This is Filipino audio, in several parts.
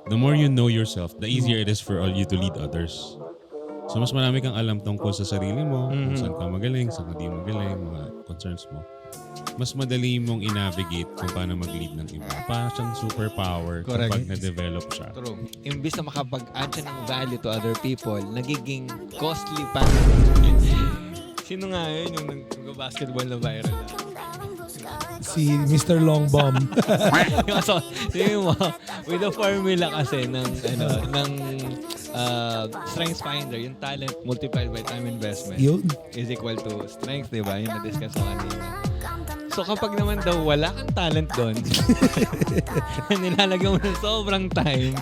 the more you know yourself, the easier it is for all you to lead others. So mas marami kang alam tungkol sa sarili mo, kung saan ka magaling, saan ka di magaling, mga concerns mo. Mas madali mong i-navigate kung paano mag-lead ng iba. Parang siyang superpower kapag na-develop siya. True. Imbis na makapag-add siya ng value to other people, nagiging costly pa. Sino nga yun yung nag-basketball na viral na? Si Mr. Long Bomb. So, yun mo, with the formula kasi ng strengths finder, yung talent multiplied by time investment Yun. is equal to strength, di ba? Yung na-discuss mo kanina. So kapag naman daw wala kang talent doon, nilalagyan mo ng sobrang time,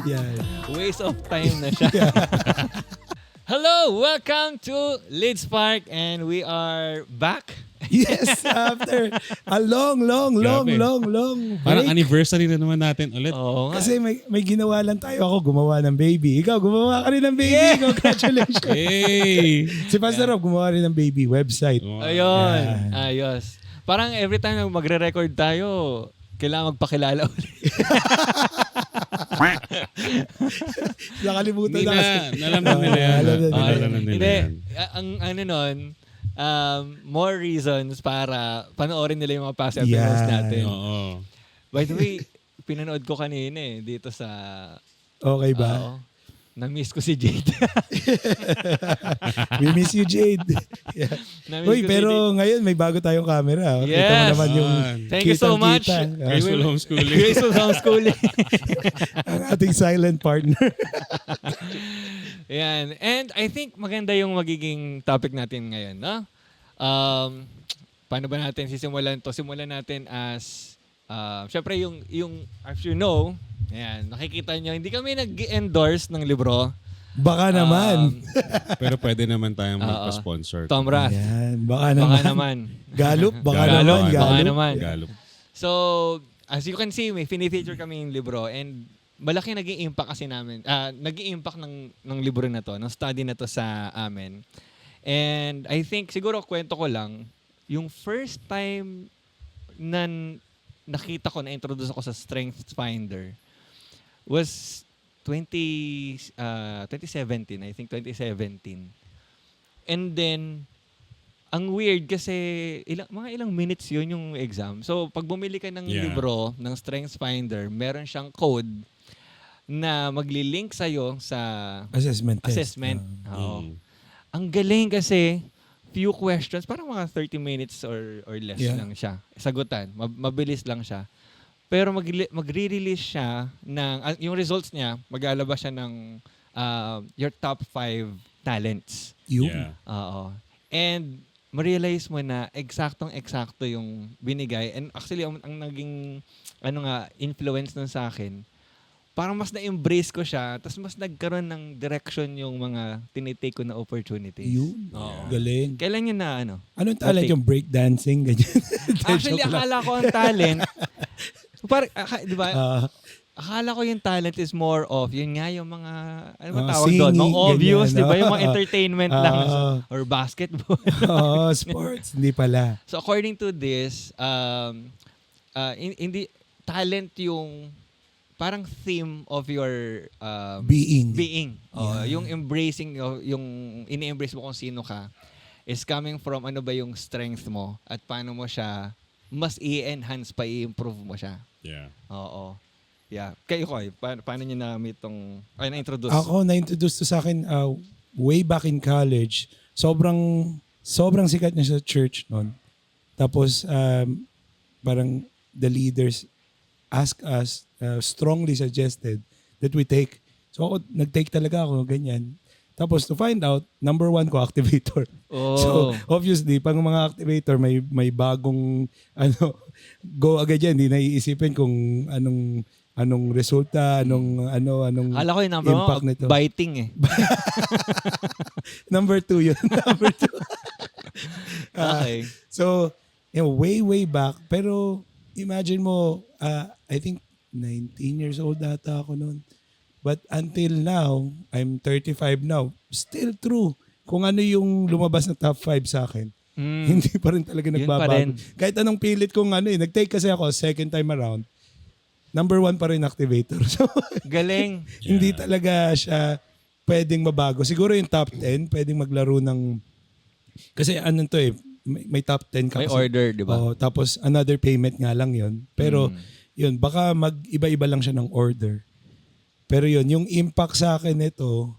waste of time na siya. Hello! Welcome to Lead Spark and we are back. Yes, after a long Parang break. anniversary na naman natin ulit. Oo nga. Kasi may ginawa lang tayo. Ako gumawa ng baby. Ikaw gumawa ka rin ng baby. Yeah! Congratulations. Hey! Si Pastor Rob gumawa rin ng baby website. Ayun. Yeah. Ayos. Parang every time na magre-record tayo, kailangan magpakilala ulit. Nakalimutan Hindi na na, kasi. nalaman nila yan. Alam na nila. Alam na nila Hindi, yan. ang ano nun, more reasons para panoorin nila yung mga past episodes natin. Oo. By the way, pinanood ko kanina dito sa... Okay ba? Oo. Na-miss ko si Jade. We miss you, Jade. Yeah. Na-miss Uy, ko si pero Jade. ngayon may bago tayong camera. Kita mo Yes. naman yung Thank you so much. Graceful homeschooling. Graceful homeschooling. Ang ating silent partner. Yan. And I think maganda yung magiging topic natin ngayon, no? Paano ba natin sisimulan to? Simulan natin as syempre yung as you know, ayan, nakikita nyo, hindi kami nag-endorse ng libro. Baka naman. Pero pwede naman tayong magpa-sponsor. Tom Rath. Yan, baka Baka naman. naman. Galup, baka Galup, naman. baka Galup. naman. Gallup. So, as you can see, may fini-feature kami yung libro and malaki naging impact kasi namin. Naging impact ng libro na to, ng study na to sa amin. And I think, siguro kwento ko lang, yung first time na nakita ko, na-introduce ako sa Strengths Finder was 2017, I think 2017. And then, ang weird kasi mga ilang minutes yun yung exam. So, pag bumili ka ng libro, ng Strengths Finder, meron siyang code na magli-link sa'yo sa Assessment test. assessment. Oo. Ang galing kasi, few questions, parang mga 30 minutes or less lang siya. Sagutan. Mabilis lang siya. Pero magre-release siya ng, yung results niya, maglalabas siya ng your top 5 talents. Yun. Yeah. Oo. And ma-realize mo na eksaktong-eksakto yung binigay. And actually, ang naging influence nun sa akin, parang mas na-embrace ko siya, tapos mas nagkaroon ng direction yung mga tinitake ko na opportunities. Yun. Oo. Galing. Kailan yun na Anong talent yung breakdancing? Ganyan. Actually, Joke lang. akala ko ang talent, di ba? Akala ko yung talent is more of, yun nga yung mga, ano ba tawag doon? Singing, Mga obvious, ganyan, di ba? no? Yung mga entertainment lang. Or basketball. Oo, sports. Hindi pala. So according to this, hindi talent yung parang theme of your Being. Yung embracing, yung ini-embrace mo kung sino ka is coming from ano ba yung strength mo at paano mo siya mas i-enhance pa, i-improve mo siya. Yeah. Oo. Yeah. Kayo, Koy, paano niyo na-meet tong, na-introduce? Ako, na-introduce to sa akin way back in college. Sobrang sikat niya sa church noon. Tapos, parang the leaders ask us, strongly suggested that we take. So ako, nag-take talaga ako, ganyan. Tapos to find out, number 1 ko, activator. Oh. So obviously, pag mga activator, may bagong, go agad yan. Hindi naiisipin kung anong resulta, anong Hala ko yung number impact mo, nito. biting eh. Number 2 yun. Number 2. Okay. So, way back. Pero, imagine mo, I think 19 years old ata ako noon. But until now, I'm 35 now, still true. Kung ano yung lumabas na top 5 sa akin, hindi pa rin talaga Yun pa nagbabago. rin. Kahit anong pilit kong nag-take kasi ako second time around, number 1 pa rin activator. So, Galing. hindi talaga siya pwedeng mabago. Siguro yung top 10, pwedeng maglaro ng... Kasi ano to may top 10 ka. May kasi. order, di ba? Oo, tapos another payment nga lang yon. Pero yun, baka mag-iba-iba lang siya ng order. Pero yun, yung impact sa akin nito,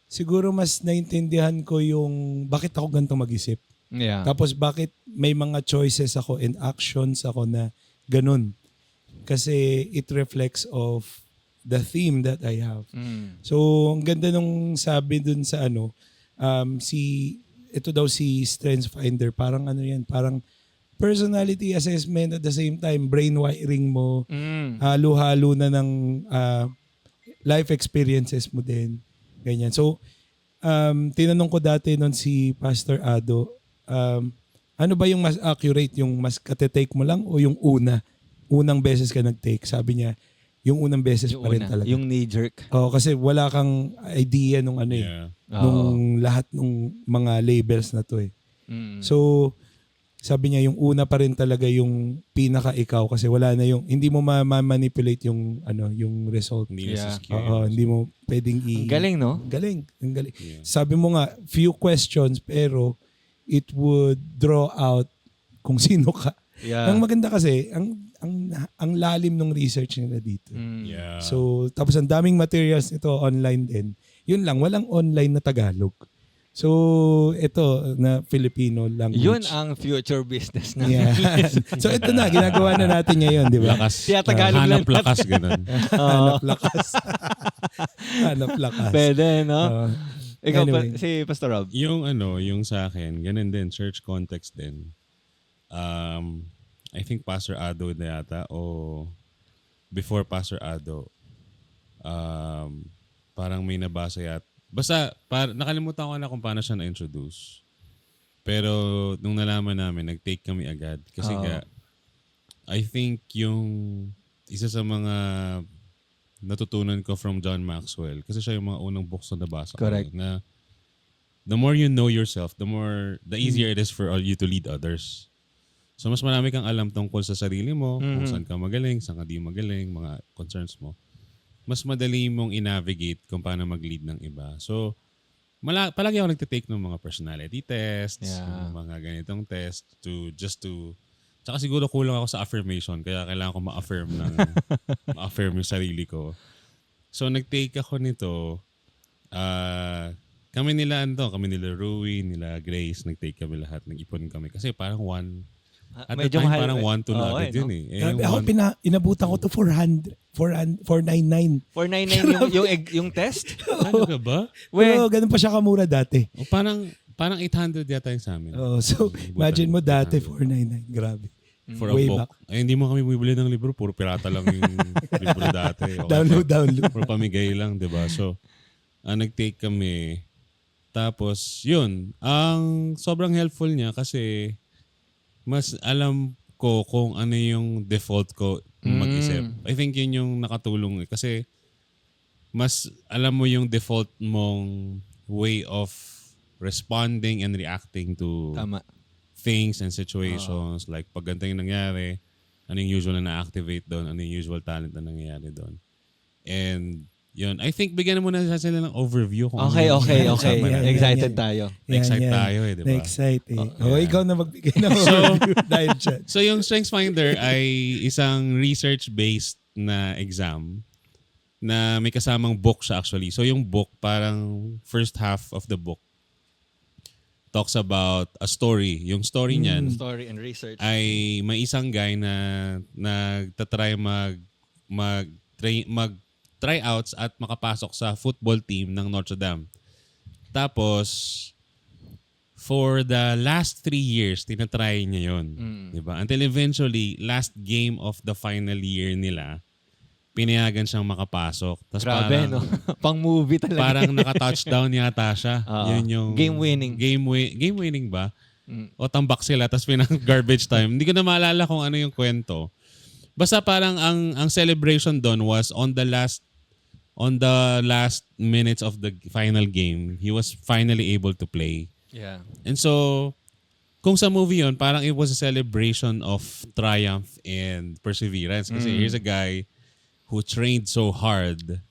siguro mas naintindihan ko yung bakit ako ganito mag-isip. Yeah. Tapos bakit may mga choices ako and actions ako na ganun. Kasi it reflects of the theme that I have. So, ang ganda nung sabi dun sa ito daw si Strengths Finder, parang ano yan, parang personality assessment at the same time, brain wiring mo, halo-halo na ng life experiences mo din. Ganyan. So, tinanong ko dati nun si Pastor Ado, ano ba yung mas accurate? Yung mas katetake mo lang o yung unang beses ka nag-take? Sabi niya, yung unang beses Yung pa rin una, talaga. yung knee-jerk. Oo, kasi wala kang idea nung Yeah. nung lahat nung mga labels na to eh. So, sabi niya yung una pa rin talaga yung pinaka-ikaw kasi wala na yung, hindi mo ma-manipulate yung yung result. Hindi na Yeah. sa skill. Oo, hindi mo pwedeng Ang galing, no? Ang galing. Yeah. Sabi mo nga, few questions pero it would draw out kung sino ka. Yeah. Ang maganda kasi, ang lalim ng research nila dito. Yeah. So, tapos ang daming materials nito online din. Yun lang, walang online na Tagalog. So, ito na Filipino language. Yun ang future business na. Yeah. So, ito na, ginagawa na natin ngayon, di ba? Lakas. Kaya Tagalog lang Hanap lakas, ganun. Hanap lakas. Hanap lakas. Pwede, no? Ikaw, anyway. si Pastor Rob. Yung sa akin, ganun din, church context din. I think Pastor Ado na yata o before Pastor Ado, parang may nabasa yata. Basta, nakalimutan ko na kung paano siya na-introduce. Pero nung nalaman namin, nag-take kami agad. Kasi nga, I think yung isa sa mga natutunan ko from John Maxwell, kasi siya yung mga unang books na nabasa ko. Correct. Na the more you know yourself, the easier it is for you to lead others. So mas marami kang alam tungkol sa sarili mo, kung saan ka magaling, saan ka di magaling, mga concerns mo. Mas madali mong i-navigate kung paano mag-lead ng iba. So, palagi ako nagtitake ng mga personality tests, Yeah. ng mga ganitong test tsaka siguro kulang ako sa affirmation, kaya kailangan ko ma-affirm ma-affirm yung sarili ko. So, nag-take ako nito. Kami nila Rui, nila Grace, nag-take kami lahat, nag-ipon kami. Kasi parang at the Medyo time, mahal. parang 1 to na agad no? yun eh. Grabe, ako inabutan ko to 499. 499 yung test? Ano ka ba? Pero ganun pa siya kamura dati. O parang 800 yata yung sa amin. So, imagine mo dati 499. Grabe. For a Way book. back. Ay, hindi mo kami bumibili ng libro. Puro pirata lang yung libro dati. Okay, Download. Puro pamigay lang, di ba? So, nag-take kami. Tapos, yun. Ang sobrang helpful niya kasi mas alam ko kung ano yung default ko mag-isip. I think yun yung nakatulong. Kasi mas alam mo yung default mong way of responding and reacting to Tama. things and situations. Like, pag ganito yung nangyari, ano yung usual na na-activate doon, ano yung usual talent na nangyayari doon. And, yun. I think, bigyan mo na sila ng overview. Kung Okay. ano yung usapan natin. Excited tayo. Na-excite tayo eh, di ba? Na-excite eh. Yeah. Ikaw na magbigay ng overview dahil dyan. So, yung Strengths Finder ay isang research-based na exam na may kasamang book siya actually. So, yung book, parang first half of the book talks about a story. Yung story niyan Story and research. ay may isang guy na nagtatry tryouts at makapasok sa football team ng Notre Dame. Tapos, for the last 3 years, tinatry niya yun. Diba? Until eventually, last game of the final year nila, pinayagan siyang makapasok. Tapos Grabe, no? Pang movie talaga. parang naka-touchdown yata siya. Yun yung Game winning. Game winning ba? O tambak sila tapos garbage time. Hindi ko na maalala kung ano yung kwento. Basta parang ang celebration doon was on the last minutes of the final game, he was finally able to play. Yeah. And so kung sa movie yun, parang it was a celebration of triumph and perseverance. Kasi here's a guy who trained so hard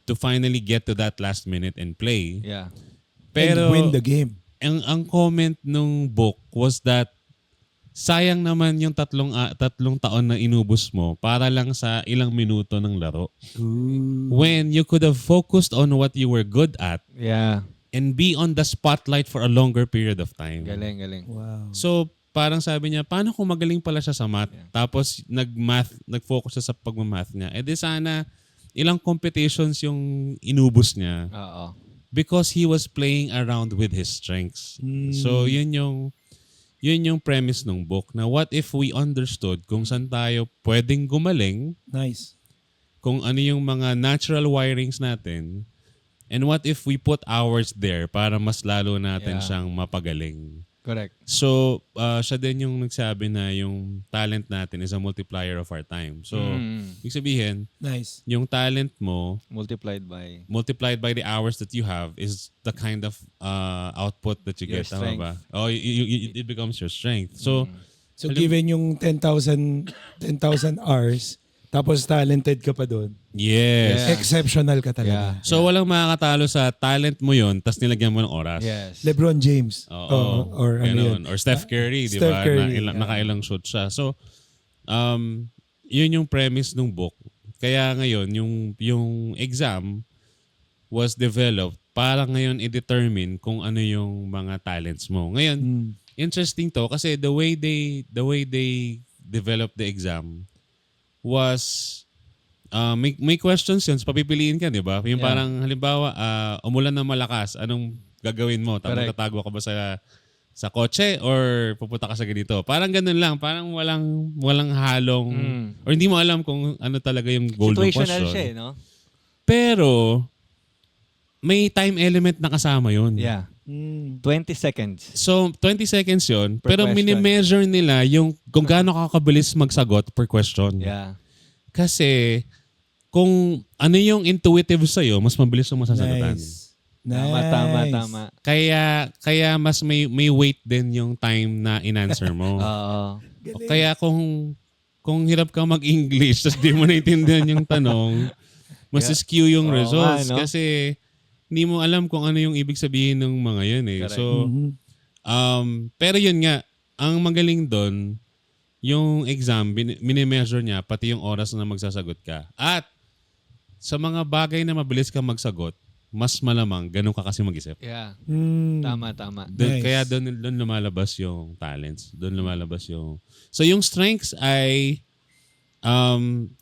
to finally get to that last minute and play. Yeah. Pero and win the game. ang comment nung book was that sayang naman yung tatlong taon na inubos mo para lang sa ilang minuto ng laro. When you could have focused on what you were good at Yeah. and be on the spotlight for a longer period of time. Galing. Wow. So, parang sabi niya, paano kung magaling pala siya sa math? Tapos, nag-focus siya sa pagmamath niya. Eh di sana, ilang competitions yung inubos niya Oo. because he was playing around with his strengths. So, yun yung premise ng book na what if we understood kung saan tayo pwedeng gumaling, Nice. kung ano yung mga natural wirings natin, and what if we put ours there para mas lalo natin Yeah. siyang mapagaling. Correct. So, siya din yung nagsabi na yung talent natin is a multiplier of our time. So, ibig sabihin, Nice. yung talent mo Multiplied by multiplied by the hours that you have is the kind of output that you Your get. Tama ba? Oh, it becomes your strength. So, So given yung 10,000 hours, tapos talented ka pa doon, yes. Yeah. exceptional ka talaga. Yeah. So, walang makakatalo sa talent mo yon tas nilagyan mo ng oras. yes. LeBron James. Oo. Or ano Ganun. yun. Or Steph Curry, di Steph ba? Curry, Nakailang shots siya. So, yun yung premise ng book. Kaya ngayon, yung exam was developed para ngayon i-determine kung ano yung mga talents mo. Ngayon, interesting to kasi the way they developed the exam was may questions yun. So, papipiliin ka, di ba? Yung Yeah. parang halimbawa, umulan na malakas, anong gagawin mo? Correct. Tatago ka ba sa kotse or pupunta ka sa ganito? Parang ganun lang. Parang walang halong or hindi mo alam kung ano talaga yung goal ng Situational question. siya, no? Pero may time element na kasama yun. Yeah. 20 seconds. So, 20 seconds yun. Per Pero question. mini-measure nila yung kung gaano kakabilis magsagot per question. Yeah. Kasi kung ano yung intuitive sa'yo, mas mabilis yung masasagutan. Nice. Tama. Kaya mas may weight din yung time na in-answer mo. Oo. O kaya kung hirap ka mag-English tapos di mo naintindihan yung tanong, mas skew yung Oo results. nga, no? Kasi hindi mo alam kung ano yung ibig sabihin ng mga yun eh. Correct. So, pero yun nga, ang magaling doon, yung exam, minimeasure niya pati yung oras na magsasagot ka. At sa mga bagay na mabilis ka magsagot, mas malamang ganun ka kasi mag-isip. Yeah. Mm. Tama. Nice. Kaya doon lumalabas yung talents. Doon lumalabas yung... So yung strengths ay...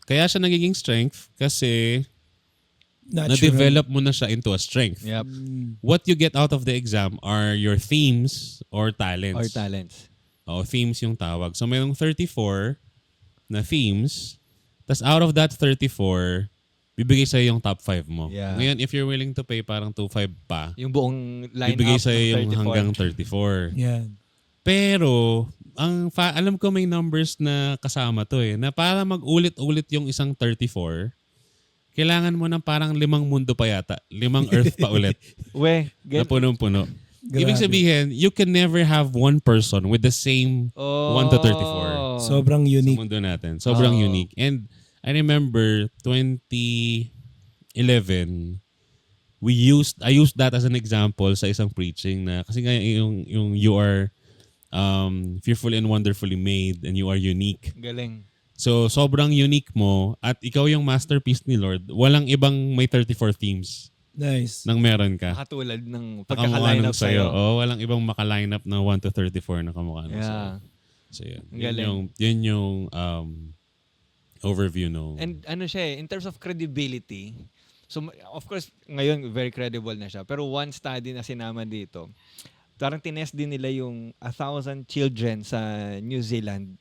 kaya siya nagiging strength kasi na-develop mo na siya into a strength. Yep. What you get out of the exam are your themes or talents. Or talents. O, themes yung tawag. So mayroong 34 na themes. Tas out of that 34, bibigay sa'yo yung top 5 mo. Yeah. Ngayon, if you're willing to pay parang 2.5 pa, Yung buong line bibigay up sa'yo yung ng 34. hanggang 34. Yan. Pero, alam ko may numbers na kasama to eh, na para mag-ulit-ulit yung isang 34, kailangan mo ng parang 5 mundo pa yata. 5 Earth pa ulit. Na punong-puno. Ibig sabihin, you can never have one person with the same 1 to 34 Sobrang sa unique. mundo natin. Sobrang unique. And I remember 2011, I used that as an example sa isang preaching na kasi nga yung you are fearfully and wonderfully made and you are unique. Galing. So, sobrang unique mo at ikaw yung masterpiece ni Lord. Walang ibang may 34 themes Nice. nang meron ka. Katulad ng Nakamukha pagkaka-line nung up sa'yo. Oh, walang ibang maka-line up na 1 to 34 na kamukha nung sa'yo. Yeah. So, yun. Ang galing. Yun yung overview no. And ano siya in terms of credibility, so of course, ngayon very credible na siya. Pero one study na sinama dito, parang tinest din nila yung 1,000 children sa New Zealand.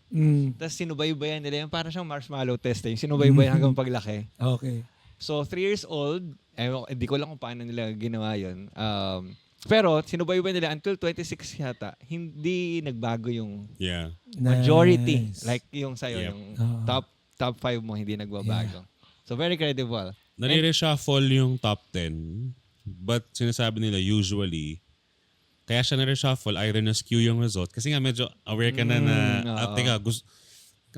Tapos sinubaybayan nila yung parang siyang marshmallow test yung sinubaybayan hanggang paglaki. Okay. So 3 years old, hindi ko lang kung paano nila ginawa yun. Pero sinubaybayan nila until 26 yata, hindi nagbago yung Yeah. majority. Nice. Like yung sa'yo, Yep. yung top 5 mo hindi nagbabago. So very credible. Nare-reshuffle yung top 10 but sinasabi nila usually kaya siya na-reshuffle, either na-skew yung result. Kasi nga medyo aware ka na oo. teka,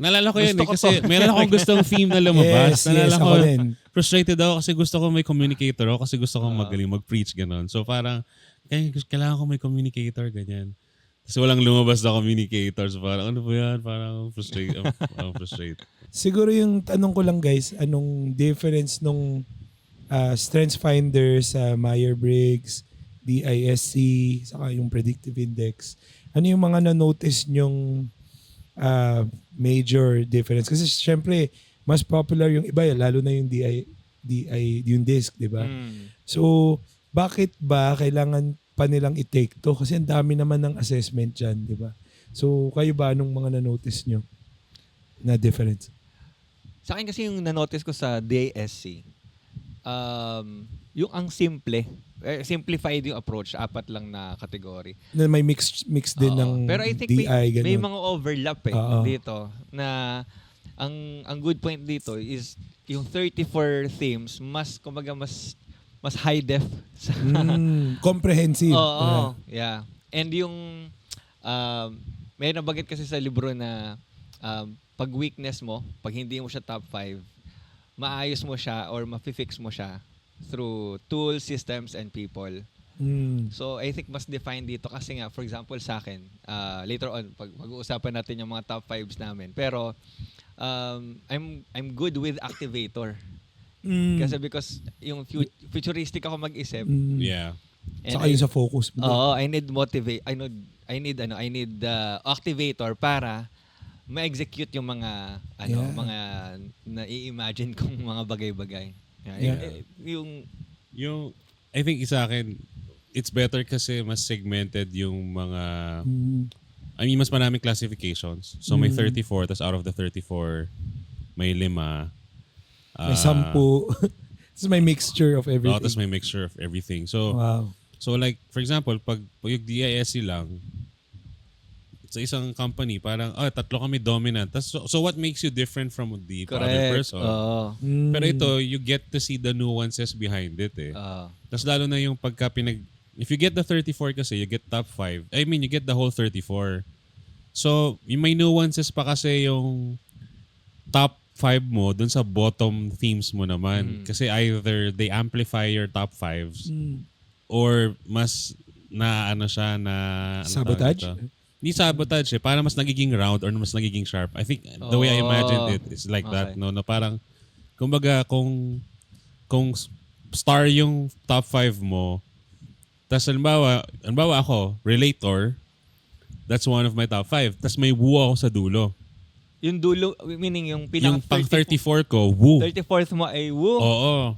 nalala ko yun Gusto ko kasi to. meron akong gustong theme na lumabas. Yes, Nalala ako ko, din. frustrated ako kasi gusto ko may communicator ako kasi gusto ko magaling mag-preach, gano'n. So parang, kailangan ko may communicator, ganyan. Kasi walang lumabas na communicator. So parang, ano ba yan? Parang frustrate. Siguro yung tanong ko lang guys, anong difference nung Strengths Finder sa Myers-Briggs, DISC, saka yung Predictive Index? Ano yung mga na-notice nyong major difference? Kasi syempre, mas popular yung iba, lalo na yung yung DISC, di ba? So, bakit ba kailangan pa nilang i-take to? Kasi ang dami naman ng assessment dyan, di ba? So, kayo ba, anong mga na-notice nyo na difference? Sa akin kasi yung na-notice ko sa DISC, yung ang simplified yung approach, 4 lang na category. Na may mix din Oo. ng Pero I think DI, may ganun. mga overlap Oo. dito na ang good point dito is yung 34 themes mas high def sa Comprehensive. Oo, yeah. And yung may nabanggit kasi sa libro na pag weakness mo, pag hindi mo siya top 5, maayos mo siya or ma-fix mo siya through tools, systems, and people. So, I think mas defined dito kasi nga, for example, sa akin, later on, pag-uusapan natin yung mga top 5s namin. Pero, I'm good with activator. Kasi because yung futuristic ako mag-isip. Yeah. and Saka yung sa focus. Oo, I need activator para ma-execute yung mga mga na-i-imagine kong mga bagay-bagay. Yung I think sa akin, it's better kasi mas segmented yung mga, I mean, mas maraming classifications. So may 34, tas out of the 34, may 5. May 10. Tapos may mixture of everything. Tapos may mixture of everything. So, Wow. so like, for example, pag yung DISC lang, sa isang company, parang, 3 kami dominant. So what makes you different from the other person? Oo. Pero ito, you get to see the nuances behind it eh. Tapos lalo na yung if you get the 34 kasi, you get top 5. I mean, you get the whole 34. So, yung may nuances pa kasi yung top 5 mo dun sa bottom themes mo naman. Kasi either they amplify your top 5s or mas na Sabotage? Hindi sabotage eh. Para mas nagiging round or mas nagiging sharp. I think the way I imagined it is like that. No? Na parang, kumbaga, kung star yung top 5 mo, tas halimbawa ako, relator, that's one of my top 5. Tas may woo ako sa dulo. Yung dulo, meaning yung Yung pang 34 ko, woo. 34th mo ay woo. Oo.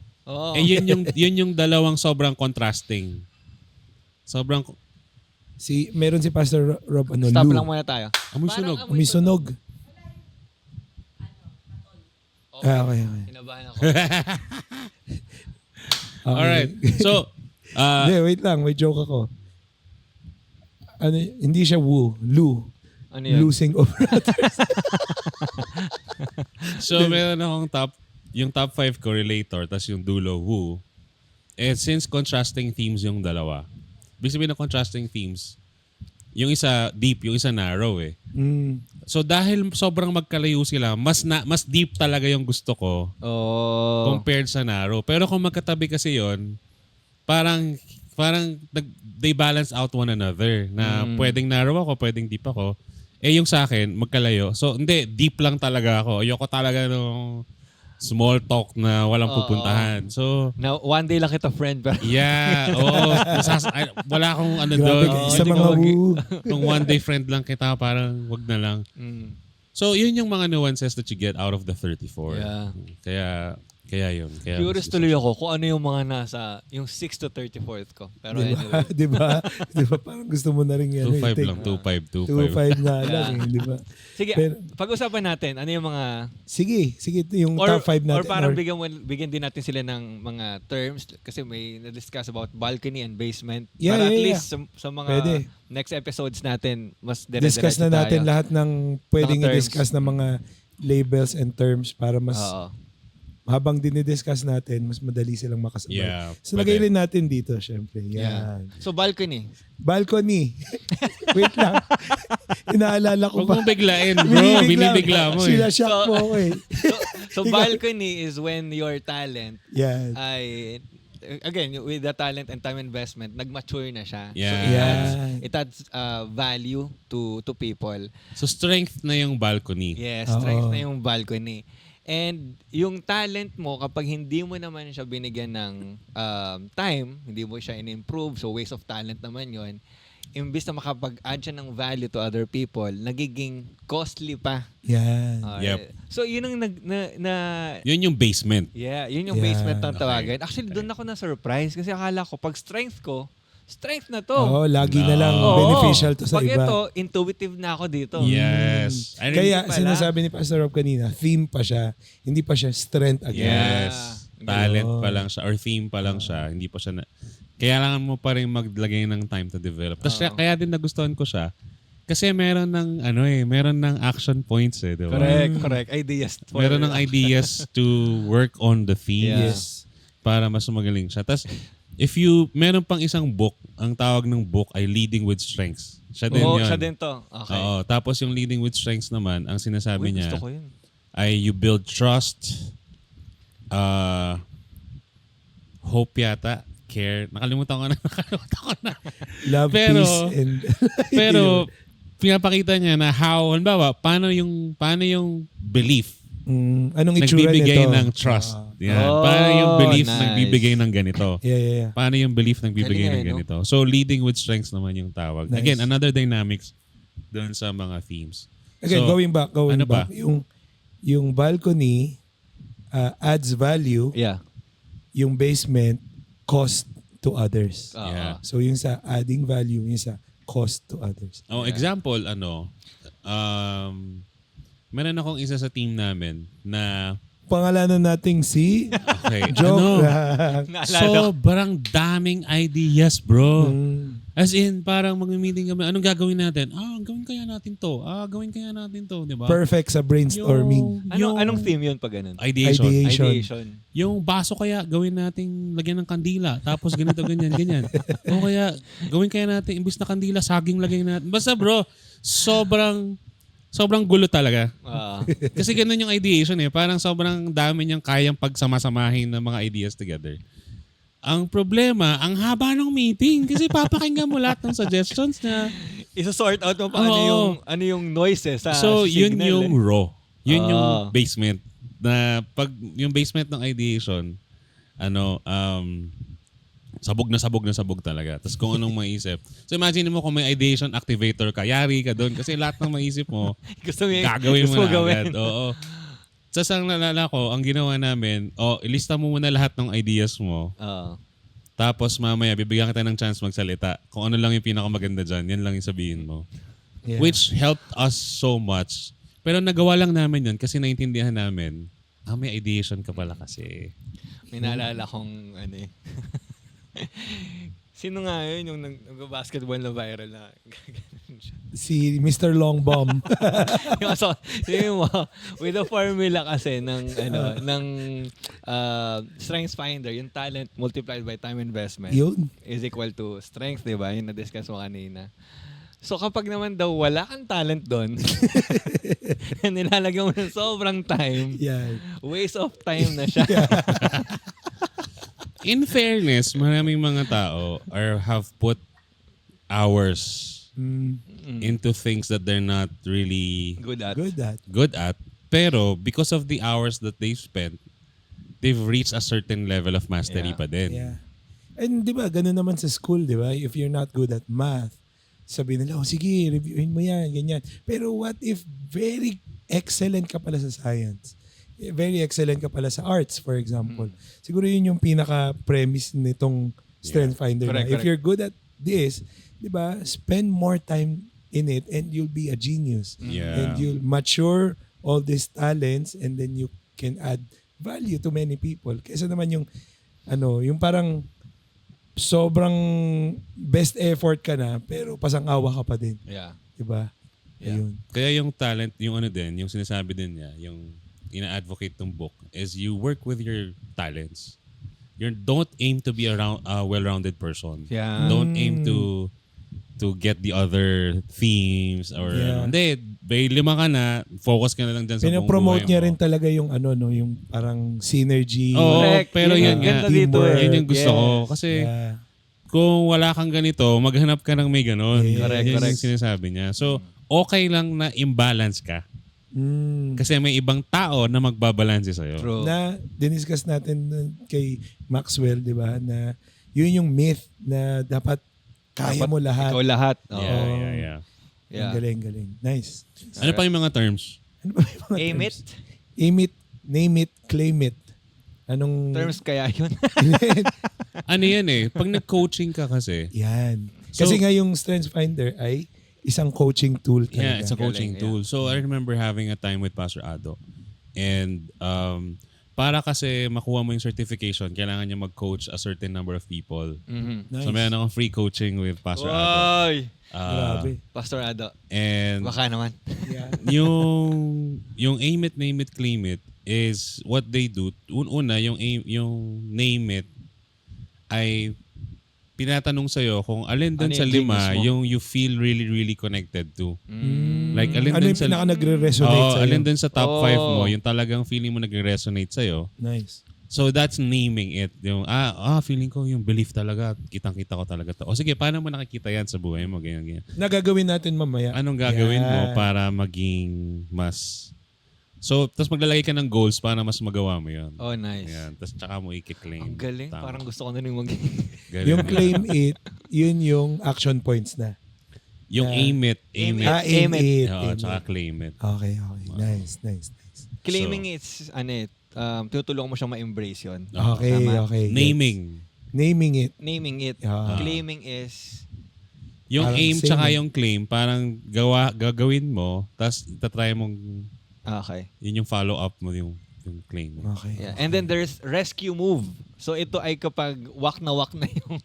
Eh yun yung dalawang sobrang contrasting. Meron si Pastor Rob Stop Lou. lang muna tayo. Amoy sunog. May sunog. Okay. Hinabahan ako. Okay. Alright. So, Hindi, wait lang. May joke ako. Hindi siya woo. Lou. Ano yun? Losing over. so meron akong yung top 5 ko relator, tas yung dulo woo. And since contrasting themes yung dalawa, ibig sabihin ng contrasting themes, yung isa deep, yung isa narrow eh. So dahil sobrang magkalayo sila, mas deep talaga yung gusto ko compared sa narrow. Pero kung magkatabi kasi yon, parang they balance out one another. Na pwedeng narrow ako, pwedeng deep ako. Eh yung sa akin, magkalayo. So hindi, deep lang talaga ako. Ayoko talaga nung small talk na walang pupuntahan. So, Now, one day lang kita friend. Pero yeah, oo. Wala akong ano doon. Sa mga woo. Kung one day friend lang kita, parang wag na lang. So, yun yung mga nuances that you get out of the 34. Yeah. Kaya yun. curious tuloy ako kung ano yung mga nasa yung 6 to 34th ko. Pero anyway. Diba? Parang gusto mo na rin yan. 2-5 lang. 2-5. 2-5 na lang. Diba? Sige, Pero, pag-usapan natin, ano yung mga sige, yung top 5 natin. Or parang bigyan din natin sila ng mga terms kasi may na-discuss about balcony and basement. Para at least sa mga next episodes natin, mas discuss na natin tayo. lahat ng pwedeng Mga terms. i-discuss na mga labels and terms para mas habang dinidiscuss natin, mas madali silang makasabay. Yeah, So lagay pwede. rin natin dito, syempre. Yeah. Yan. So balcony. Balcony. Wait lang. Inaalala ko Huwag pa. mong biglain, bro. Binibigla mo eh. Sinashock So- mo ako eh. So balcony is when your talent Yan. ay again with the talent and time investment nag-mature na siya. Yeah. So Yeah. it adds value to people. So strength na yung balcony. Yes, strength Oo. na yung balcony. And yung talent mo, kapag hindi mo naman siya binigyan ng time, hindi mo siya in-improve, so waste of talent naman yon. Imbis na makapag-add siya ng value to other people, nagiging costly pa. Yan. Yep. So yun ang Yun yung basement. yun yung Yeah. basement ng tawagan. Actually, doon ako na-surprise kasi akala ko, pag strength ko, strength na to. Oo, lagi na lang Oo. beneficial to sa Pag iba. ito, intuitive na ako dito. Yes. I Kaya pala. sinasabi ni Pastor Rob kanina, theme pa siya. Hindi pa siya strength again. Yes. Yeah. Talent Ganon. pa lang siya or theme pa lang siya. Hindi pa siya na... Kailangan mo pa rin maglagay ng time to develop. Tapos kaya din nagustuhan ko siya kasi meron ng meron ng action points eh, di ba? Correct. Ideas. Meron ng ideas to work on the themes Yes. para mas magaling siya. Tapos meron pang isang book, ang tawag ng book ay Leading with Strengths. Siya din Oo, yun. siya din to. Okay. Oo, tapos yung Leading with Strengths naman, ang sinasabi Uy, niya gusto ko yun. ay you build trust, hope yata, care. Nakalimutan ko na. Love, Pero- peace, and... Pero pinapakita niya na how, halimbawa, paano yung belief anong itsura nagbibigay nito? ng trust. Yan. Oh, Paano yung belief nice. nagbibigay ng ganito? Yeah. Paano yung belief nagbibigay Galing ng eh, no? ganito? So, leading with strengths naman yung tawag. Nice. Again, another dynamics doon sa mga themes. Again, So, going back. ano pa? Yung balcony adds value. Yeah. Yung basement cost to others. Yeah. So yung sa adding value, yung sa cost to others. Oh, example, meron akong isa sa team namin na, Pangalanan nating si okay, Joke lang. Naalala ko. sobrang daming ideas, bro. Mm. As in, parang mag-meeting kami, anong gagawin natin? Gawin kaya natin to. Gawin kaya natin to, di ba? Perfect sa brainstorming. Anong theme yun pag ganun? Ideation. Ideation. Yung baso kaya gawin nating lagyan ng kandila tapos ganito ganyan. O kaya gawin kaya natin imbis na kandila saging lagyan natin. Basta bro, sobrang gulo talaga. Kasi ganun yung ideation eh. Parang sobrang dami niyang kayang pagsama-samahin ng mga ideas together. Ang problema, ang haba ng meeting kasi papakinggan mo lahat ng suggestions niya. Isa-sort out mo pa Oo. ano yung noises sa So, yun signal, yung raw. Yun yung Ah. basement. Na pag yung basement ng ideation, sabog talaga. Tapos kung anong maisip. So imagine mo kung may ideation activator ka, yari ka doon kasi lahat ng maisip mo, Gusto mo gagawin mo gusto na gawin. agad. Oo. Tapos ang nalala ko, ang ginawa namin, ilista mo muna lahat ng ideas mo. Oo. Tapos mamaya, bibigyan kita ng chance magsalita. Kung ano lang yung pinakamaganda dyan, yan lang yung sabihin mo. Yeah. Which helped us so much. Pero nagawa lang namin yun kasi naintindihan namin, may ideation ka pala kasi. May naalala kong Sino nga yun yung nag-basketball na viral na ganun siya. Si Mr. Long Bomb. Yung with the formula kasi ng strengths finder, yung talent multiplied by time investment Yun. is equal to strength, di ba? Yung na-discuss mo kanina. So kapag naman daw wala kang talent doon, nilalagyan mo ng sobrang time, Yeah. waste of time na siya. In fairness, maraming mga tao have put hours into things that they're not really Good at. Good at. Pero because of the hours that they've spent, they've reached a certain level of mastery Yeah. pa din. Yeah. And di ba, ganun naman sa school, di ba? If you're not good at math, sabihin nila, sige, reviewin mo yan, ganyan. Pero what if very excellent ka pala sa science? Very excellent ka pala sa arts, for example. Siguro yun yung pinaka-premise nitong Strength Finder. Correct, If you're good at this, di ba, spend more time in it and you'll be a genius. Yeah. And you'll mature all these talents and then you can add value to many people. Kaysa naman yung, yung parang sobrang best effort ka na pero pasang-awa ka pa din. Yeah. Diba? Yeah. Ayun. Kaya yung talent, yung yung sinasabi din niya, yung ina-advocate ng book is you work with your talents. You don't aim to be a well-rounded person. Yeah. Don't aim to get the other themes or Yeah. hindi, may 5 ka na, focus ka na lang dyan sa buong Pinopromote buhay niya mo. rin talaga yung yung parang synergy. Oo, Correct. pero Yun yun ang nga, ganda dito eh. yun yung gusto ko. Yes. Kasi Yeah. kung wala kang ganito, maghanap ka ng may ganon. Yes. Correct, Yun correct. yung sinasabi niya. So, okay lang na imbalance ka. Kasi may ibang tao na magbabalanse sa'yo. True. Na diniscuss natin kay Maxwell, di ba? Na yun yung myth na dapat kaya mo lahat. Ikaw lahat. Oo. Yeah. Yeah. Galing. Nice. Ano pa yung mga terms? Ano ba yung mga Aim terms? it. Aim it, name it, claim it. Anong... Terms kaya yun. Ano yan eh? Pag nag-coaching ka kasi, Yan. So- Kasi nga yung StrengthsFinder ay isang coaching tool talaga. yeah, it's a coaching Galing, tool. So, I remember having a time with Pastor Ado. And para kasi makuha mo yung certification, kailangan niya mag-coach a certain number of people. Mhm. Nice. So, meron akong free coaching with Pastor Ado. Oy! Grabe. Pastor Ado. And Baka naman. Yeah. yung aim it, name it, claim it is what they do. Una, yung name it ay pinatanong sa'yo kung alin dun Ano sa yung 5 genius mo? yung you feel really, really connected to. Like, alin Ano dun yung sa... pinaka nagre-resonate Oo, sa'yo? alin dun sa top 5 mo, Oh. yung talagang feeling mo nagre-resonate sa'yo. Nice. So, that's naming it. Yung, feeling ko yung belief talaga, kitang-kita ko talaga to. O sige, paano mo nakikita yan sa buhay mo? Ganyan. Nagagawin natin mamaya. Anong gagawin mo Yeah. para maging mas... So, tapos maglalagay ka ng goals para mas magawa mo yun. Oh, nice. Yan. Tapos tsaka mo i-claim. Ang galing. Tama. Parang gusto ko na rin mag... Galing Yung na. claim it, yun yung action points na. Yung aim it. Aim Aim it. Aim it. it. Oo, aim tsaka it. claim it. Okay. Nice. Claiming it's, tutulungan mo siyang ma-embrace yun. Okay. Tama. Naming. Naming it. Naming it. Ah. Claiming is... Yung Parang aim same tsaka eh. yung claim, parang gagawin mo, tapos itatry mong, Okay. yun yung follow-up mo yung claim mo. Okay. Yeah. And then there's rescue move. So ito ay kapag wak na yung...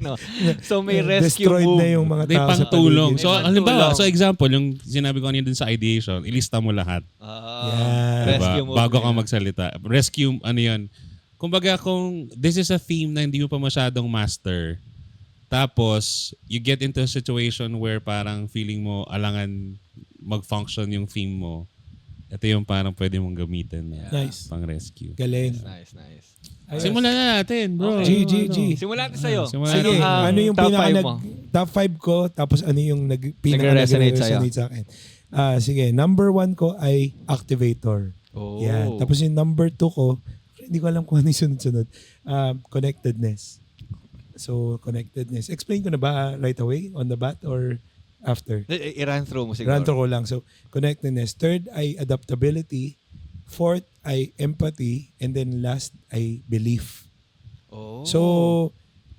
no. So may rescue Destroyed move. na yung mga May tao sa pangtulong. paligid. So, May halimbawa, pangtulong. so example, yung sinabi ko kanina dun sa ideation, ilista mo lahat. Yeah. Rescue Diba? move. Bago ka Yeah. magsalita. Rescue, ano yun. Kumbaga kung this is a theme na hindi mo pa masyadong master, tapos you get into a situation where parang feeling mo alangan mag-function yung theme mo, ito yung parang pwede mong gamitin na Nice. pang-rescue. Galing. Nice. Ayos. Simulan na natin, bro. G. Simula natin sa'yo. Simula Sige, natin. ano yung top pinaka five mo? top 5 ko, tapos ano yung pinaka Nagre-resonate nagre-resonate sa akin. Sige, number 1 ko ay activator. Oh. Yan. Tapos yung number 2 ko, hindi ko alam kung ano yung sunod-sunod. Connectedness. So, connectedness. Explain ko na ba right away on the bat or after? I-run through mo siguro. Ranto ko lang. So, connectedness. Third ay adaptability. Fourth ay empathy. And then last ay belief. Oh. So,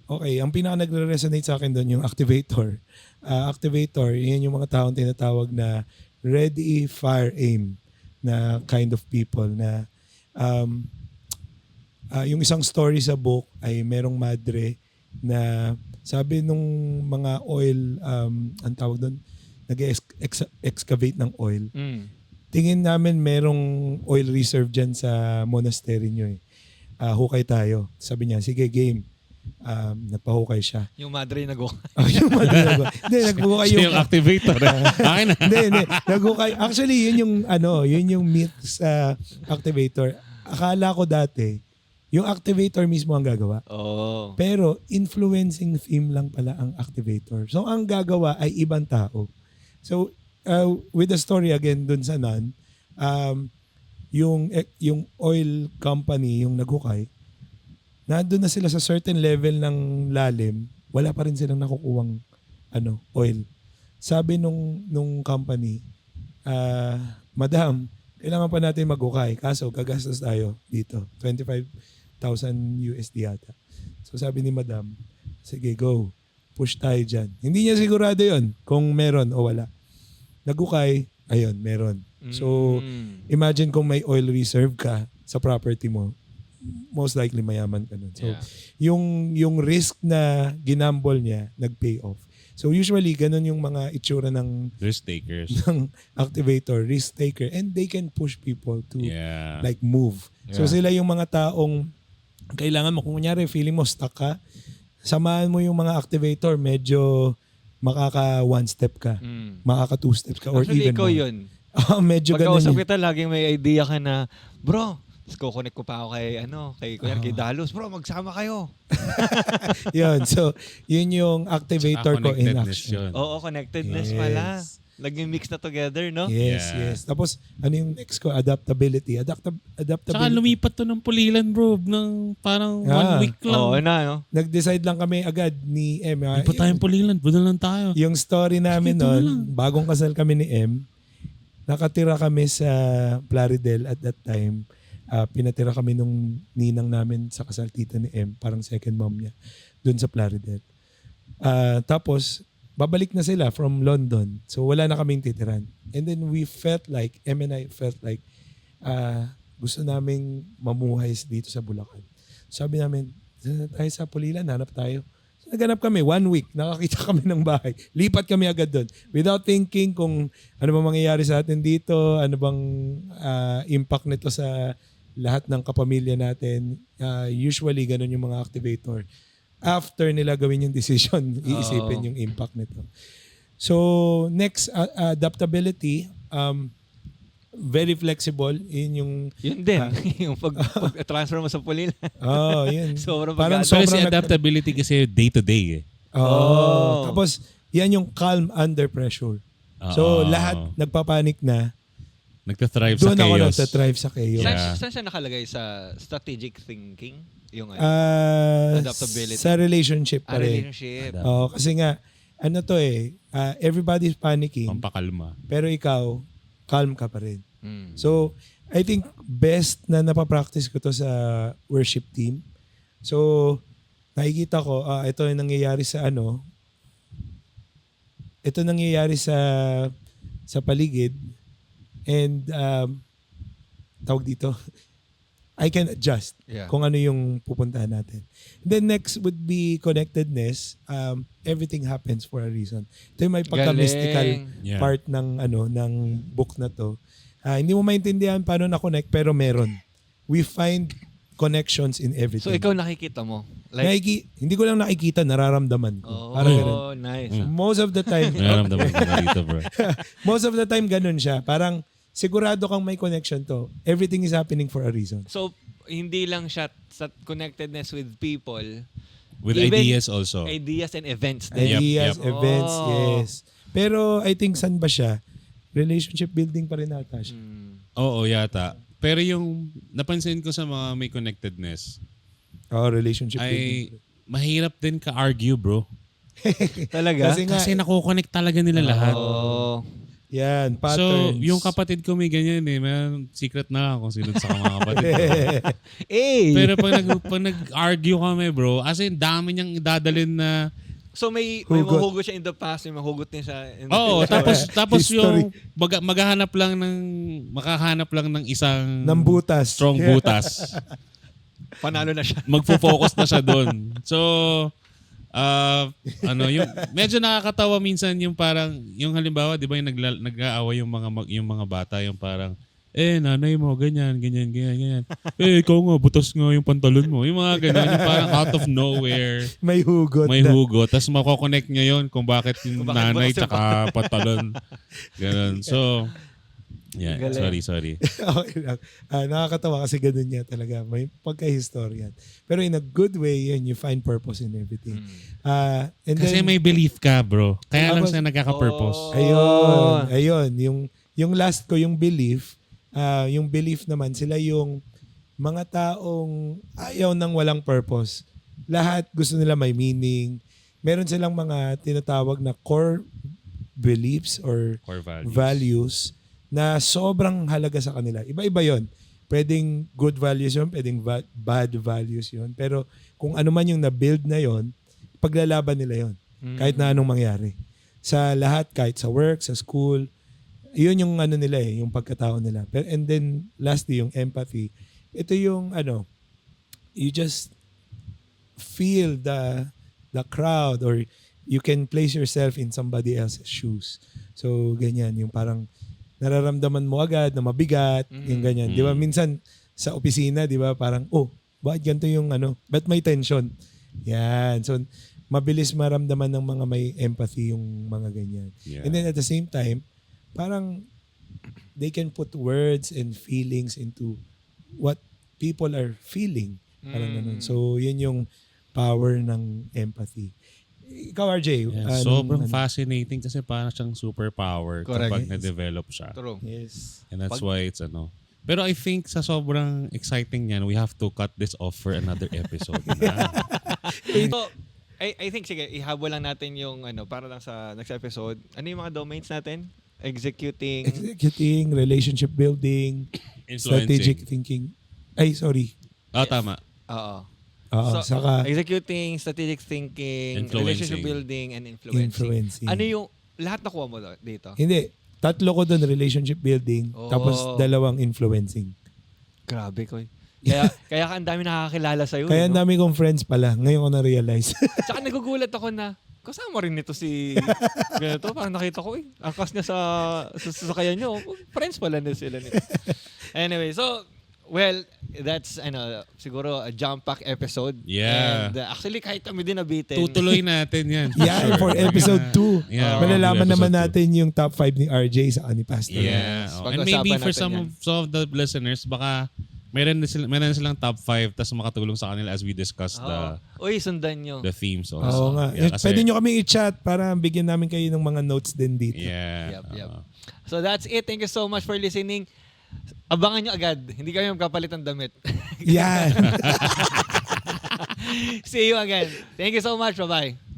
okay. Ang pinaka nagre-resonate sa akin doon yung activator. Activator, yun yung mga taong tinatawag na ready, fire, aim na kind of people na yung isang story sa book ay merong madre na sabi nung mga oil, ang tawag doon, nag-excavate ng oil. Tingin namin merong oil reserve dyan sa monastery nyo eh. Hukay tayo. Sabi niya, sige game. Nagpahukay siya. Yung madre nag-walk. Yung madre Hindi, naghukay Siya yung... yung activator. Akin na. Hindi. Naghukay. Actually, yun yung myth sa activator. Akala ko dati, yung activator mismo ang gagawa. Oh. Pero influencing theme lang pala ang activator. So ang gagawa ay ibang tao. So with the story again dun sa Nun, yung oil company, yung naghukay, nandun na sila sa certain level ng lalim, wala pa rin silang nakukuwang oil. Sabi nung company, Madam, kailangan pa natin maghukay. Kaso gagastos tayo dito. 25,000 USD yata. So sabi ni Madam, sige go. Push tayo dyan. Hindi niya sigurado yon kung meron o wala. Naghukay, ayun, meron. So imagine kung may oil reserve ka sa property mo, most likely mayaman ka nun. So Yeah. yung risk na ginambol niya, nag-pay off. So usually, ganun yung mga itsura ng Risk takers. ng activator, risk taker, and they can push people to Yeah. like move. So Yeah. sila yung mga taong kailangan mo, kung kunyari feeling mo stuck ka, samahan mo yung mga activator, medyo makaka one step ka, makaka two steps ka, or Actually, even ikaw more. yun. Medyo ganun Pagkausap yun. kita, laging may idea ka na, bro, tapos kukonek ko pa ako kay Dalos, bro, magsama kayo. Yun. So, yun yung activator ko in connectedness action. yun. Oo, connectedness Yes. pala. Laging mix na together, no? Yes, Yeah. yes. Tapos, ano yung next ko? Adaptability. Adaptability. Saka lumipat to ng Pulilan, bro, ng parang Ah. 1 week lang. Oo, na, no? Nag-decide lang kami agad ni M. Hindi pa tayong Pulilan, budol lang tayo. Yung story namin Dito na noon, lang. bagong kasal kami ni M, nakatira kami sa Plaridel at that time. Pinatira kami nung ninang namin sa kasal tita ni M, parang second mom niya, dun sa Plaridel. Tapos, babalik na sila from London. So, wala na kaming titiran. And then we felt like, M and I felt like, gusto naming mamuhay dito sa Bulacan. Sabi namin, tayo sa Pulilan, hanap tayo. So, naghanap kami, 1 week, nakakita kami ng bahay. Lipat kami agad doon. Without thinking kung ano bang mangyayari sa atin dito, ano bang impact nito sa lahat ng kapamilya natin. Usually, ganun yung mga activator. After nila gawin yung decision, iisipin yung impact nito. So, next, adaptability. Very flexible. Yun Yun din. Yung pag-transfer mo sa Pulilan. yun. Sobrang Parang Pero si sobrang adaptability kasi day-to-day eh. Tapos, yan yung calm under pressure. So, lahat nagpapanik na. Nagtathrive sa Doon ako chaos. nagtathrive sa chaos. Yeah. Saan siya nakalagay? Sa strategic thinking? Yung Adaptability. Sa relationship pa rin. relationship. Kasi nga, ano to everybody's panicking, Pampakalma. pero ikaw, calm ka pa rin. Mm. So, I think best na napapractice ko to sa worship team. So, nakikita ko, ito yung nangyayari sa ito nangyayari sa paligid, and tawag dito, I can adjust kung ano yung pupuntahan natin. Then next would be connectedness. Everything happens for a reason. Ito yung may pagka-mystical Yeah. part ng book na to. Hindi mo maintindihan paano na-connect, pero meron. We find connections in So, everything. ikaw nakikita mo? Like, Hindi ko lang nakikita, nararamdaman ko. Parang ganun. nice. Most of the time, Nararamdaman ko na dito, bro. most of the time ganun siya. Parang sigurado kang may connection to. Everything is happening for a reason. So, hindi lang siya sa connectedness with people, With Even ideas also. ideas and events din. Ideas, Yep. events, Oh. yes. Pero I think saan ba siya? Relationship building pa rin ata siya. Oo, yata. Pero yung napansin ko sa mga may connectedness, Relationship ay building. mahirap din ka-argue, bro. Talaga? Kasi nga, Kasi nako-connect talaga nila lahat. Oh. yan, So, patterns. yung kapatid ko may ganyan eh. May secret na kung sino sa mga kapatid ko. Pero pag nag-argue kami, bro, as in, dami niyang idadalin na... So may Hugot. mahuhugot siya in the past, may mahuhugot din siya in the Oo, future. tapos History. yung makahanap lang ng isang ng butas. strong butas. Panalo na siya. Magfo-focus na siya doon. So, yung medyo nakakatawa minsan yung parang yung halimbawa, 'di ba, yung nag-aaway yung mga bata, yung parang nanay mo ganyan. Ikaw nga butas nga yung pantalon mo. Yung mga ganyan, yung parang out of nowhere. May hugot. May hugot. Tapos mako-connect niya yun kung bakit yung Kung bakit nanay butas yung tsaka pantalon. Ganun. So, yeah. Galing. Sorry. Okay lang. Nakakatawa kasi ganun niya talaga. May pagka-historian. Pero in a good way, you find purpose in everything. And Kasi then, may belief ka, bro. Kaya lang Tapos- siya nagkaka-purpose. Ayun. Yung last ko, yung belief, yung belief naman, sila yung mga taong ayaw ng walang purpose. Lahat gusto nila may meaning. Meron silang mga tinatawag na core beliefs or Core values. values na sobrang halaga sa kanila. Iba-iba yon. Pwedeng good values yun, pwedeng bad values yun. Pero kung ano man yung na-build na yon, paglalaban nila yon. Kahit na anong mangyari. Sa lahat, kahit sa work, sa school, yun yung ano nila yung pagkatao nila. And then, lastly, yung empathy. Ito yung you just feel the crowd or you can place yourself in somebody else's shoes. So, ganyan. Yung parang nararamdaman mo agad na mabigat, yung ganyan. Di ba? Minsan, sa opisina, di ba? Parang, bakit ganito yung ba't may tension? Yan. So, mabilis maramdaman ng mga may empathy yung mga ganyan. Yeah. And then at the same time, parang they can put words and feelings into what people are feeling. Parang ganun. So, yun yung power ng empathy. Ikaw, RJ. Yeah, sobrang fascinating kasi parang siyang superpower Correct. kapag na-develop siya. True. Yes. And that's why it's Pero I think sa sobrang exciting yan, we have to cut this off for another episode. na. So, I think, sige, ihabol lang natin yung para lang sa next episode. Ano yung mga domains natin? Executing, relationship building, strategic thinking. Ay, sorry. Tama. Oo. Saka executing, strategic thinking, Influencing. relationship building, and influencing. Ano yung lahat nakuha mo dito? Hindi. 3 ko doon, relationship building, tapos 2 influencing. Grabe ko. Kaya ang dami nakakakilala sa'yo. Kaya ang dami kong friends pala. Ngayon ko na-realize. Tsaka nagugulat ako na, kasama rin nito si ganito. Parang nakita ko angkas niya sa kaya niyo. Friends pala na sila nito. Anyway, so, well, that's siguro a jump-pack episode. Yeah. And actually, kahit kami din nabitin. Tutuloy natin yan. Yeah, for episode 2. Yeah, Malalaman episode naman 2. natin yung top 5 ni RJ sa ni Pastor. Yeah. Yes. And maybe Pag-usapan for natin some of the listeners, baka meron silang top 5 tapos makatulong sa kanila as we discuss Uy, sundan nyo. the themes Oo also. nga. Yeah, kasi- Pwede nyo kami i-chat para bigyan namin kayo ng mga notes din dito. Yeah. Yep. So that's it. Thank you so much for listening. Abangan nyo agad. Hindi kami magkapalit ng damit. Yan. See you again. Thank you so much. Bye-bye.